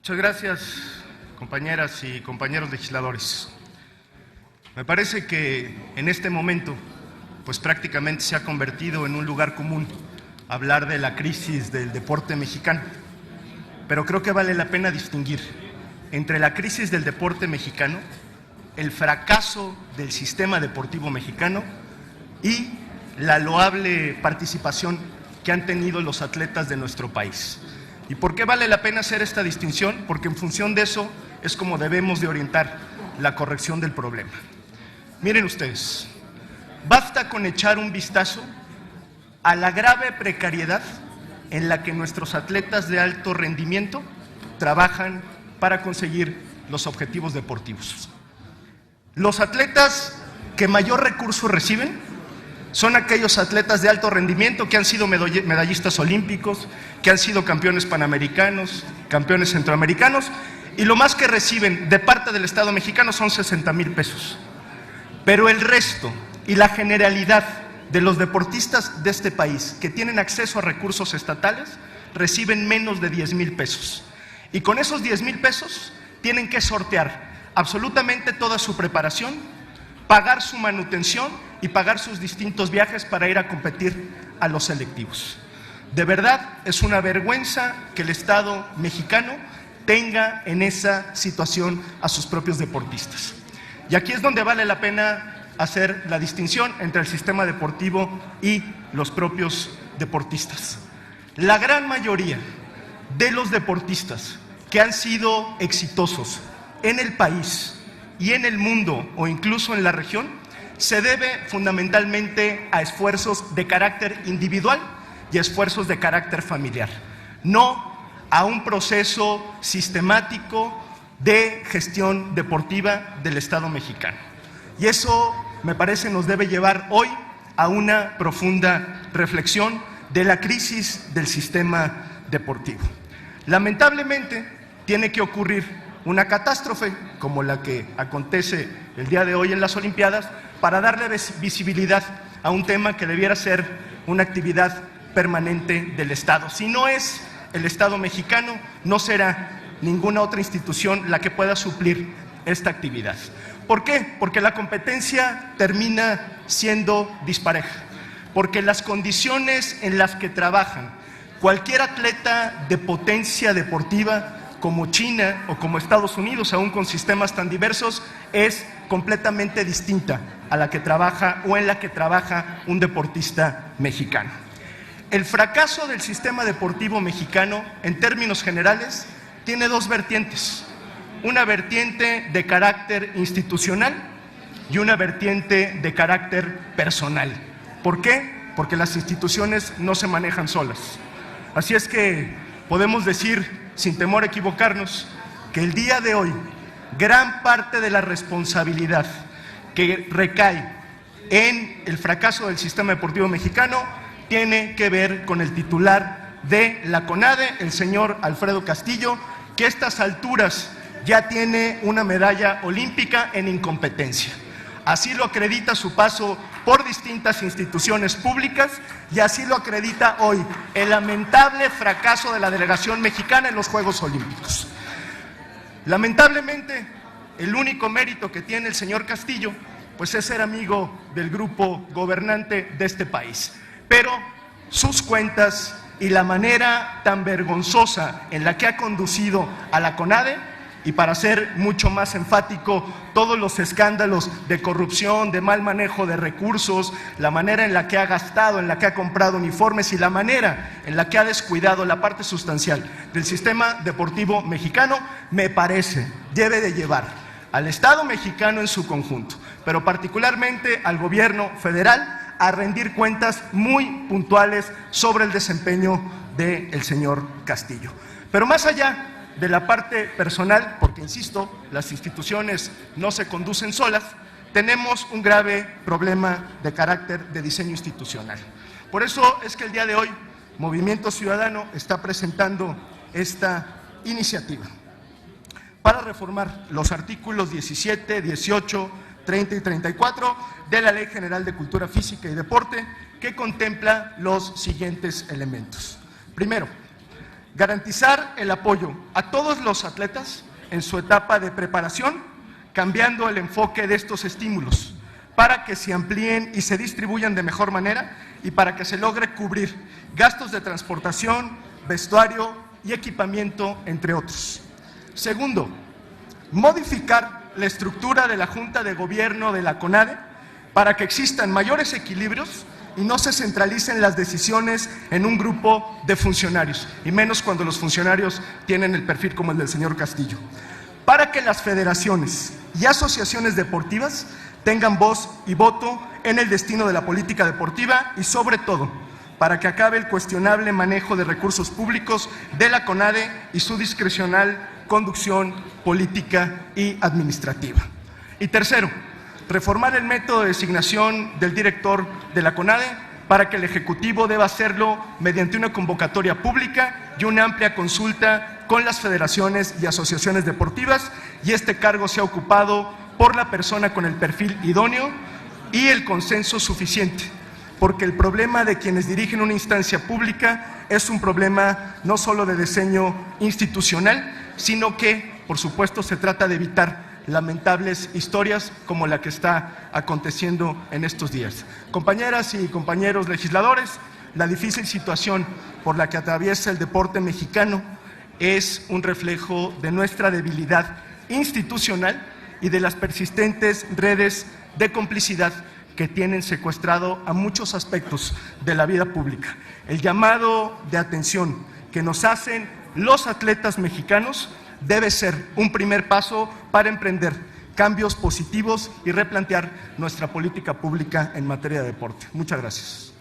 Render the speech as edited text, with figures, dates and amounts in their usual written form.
Muchas gracias, compañeras y compañeros legisladores. Me parece que en este momento, pues prácticamente se ha convertido en un lugar común hablar de la crisis del deporte mexicano. Pero creo que vale la pena distinguir entre la crisis del deporte mexicano, el fracaso del sistema deportivo mexicano y la loable participación que han tenido los atletas de nuestro país. ¿Y por qué vale la pena hacer esta distinción? Porque en función de eso es como debemos de orientar la corrección del problema. Miren ustedes, basta con echar un vistazo a la grave precariedad en la que nuestros atletas de alto rendimiento trabajan para conseguir los objetivos deportivos. Los atletas que mayor recurso reciben son aquellos atletas de alto rendimiento que han sido medallistas olímpicos, que han sido campeones panamericanos, campeones centroamericanos, y lo más que reciben de parte del Estado mexicano son 60,000 pesos. Pero el resto y la generalidad de los deportistas de este país que tienen acceso a recursos estatales reciben menos de 10,000 pesos. Y con esos 10,000 pesos tienen que sortear absolutamente toda su preparación, pagar su manutención y pagar sus distintos viajes para ir a competir a los selectivos. De verdad, es una vergüenza que el Estado mexicano tenga en esa situación a sus propios deportistas. Y aquí es donde vale la pena hacer la distinción entre el sistema deportivo y los propios deportistas. La gran mayoría de los deportistas que han sido exitosos en el país y en el mundo o incluso en la región se debe fundamentalmente a esfuerzos de carácter individual y esfuerzos de carácter familiar, no a un proceso sistemático de gestión deportiva del Estado mexicano. Y eso, me parece, nos debe llevar hoy a una profunda reflexión de la crisis del sistema deportivo. Lamentablemente, tiene que ocurrir una catástrofe como la que acontece el día de hoy en las Olimpiadas para darle visibilidad a un tema que debiera ser una actividad permanente del Estado. Si no es el Estado mexicano, no será ninguna otra institución la que pueda suplir esta actividad. ¿Por qué? Porque la competencia termina siendo dispareja, porque las condiciones en las que trabajan cualquier atleta de potencia deportiva como China o como Estados Unidos, aún con sistemas tan diversos, es completamente distinta a la que trabaja o en la que trabaja un deportista mexicano. El fracaso del sistema deportivo mexicano, en términos generales, tiene dos vertientes: una vertiente de carácter institucional y una vertiente de carácter personal. ¿Por qué? Porque las instituciones no se manejan solas. Así es que podemos decir, sin temor a equivocarnos, que el día de hoy gran parte de la responsabilidad que recae en el fracaso del sistema deportivo mexicano tiene que ver con el titular de la CONADE, el señor Alfredo Castillo, que a estas alturas ya tiene una medalla olímpica en incompetencia. Así lo acredita su paso por distintas instituciones públicas y así lo acredita hoy el lamentable fracaso de la delegación mexicana en los Juegos Olímpicos. Lamentablemente, el único mérito que tiene el señor Castillo, pues es ser amigo del grupo gobernante de este país. Pero sus cuentas y la manera tan vergonzosa en la que ha conducido a la CONADE, y para ser mucho más enfático, todos los escándalos de corrupción, de mal manejo de recursos, la manera en la que ha gastado, en la que ha comprado uniformes y la manera en la que ha descuidado la parte sustancial del sistema deportivo mexicano, me parece, debe de llevar al Estado mexicano en su conjunto, pero particularmente al gobierno federal, a rendir cuentas muy puntuales sobre el desempeño del señor Castillo. Pero más allá de la parte personal, porque insisto, las instituciones no se conducen solas, tenemos un grave problema de carácter de diseño institucional. Por eso es que el día de hoy Movimiento Ciudadano está presentando esta iniciativa para reformar los artículos 17, 18, 30 y 34 de la Ley General de Cultura Física y Deporte, que contempla los siguientes elementos. Primero, Garantizar el apoyo a todos los atletas en su etapa de preparación, cambiando el enfoque de estos estímulos para que se amplíen y se distribuyan de mejor manera y para que se logre cubrir gastos de transportación, vestuario y equipamiento, entre otros. Segundo, modificar la estructura de la Junta de Gobierno de la CONADE para que existan mayores equilibrios y no se centralicen las decisiones en un grupo de funcionarios, y menos cuando los funcionarios tienen el perfil como el del señor Castillo. Para que las federaciones y asociaciones deportivas tengan voz y voto en el destino de la política deportiva y, sobre todo, para que acabe el cuestionable manejo de recursos públicos de la CONADE y su discrecional conducción política y administrativa. Y tercero, reformar el método de designación del director de la CONADE para que el Ejecutivo deba hacerlo mediante una convocatoria pública y una amplia consulta con las federaciones y asociaciones deportivas, y este cargo sea ocupado por la persona con el perfil idóneo y el consenso suficiente, porque el problema de quienes dirigen una instancia pública es un problema no solo de diseño institucional, sino que, por supuesto, se trata de evitar lamentables historias como la que está aconteciendo en estos días. Compañeras y compañeros legisladores, la difícil situación por la que atraviesa el deporte mexicano es un reflejo de nuestra debilidad institucional y de las persistentes redes de complicidad que tienen secuestrado a muchos aspectos de la vida pública. El llamado de atención que nos hacen los atletas mexicanos debe ser un primer paso para emprender cambios positivos y replantear nuestra política pública en materia de deporte. Muchas gracias.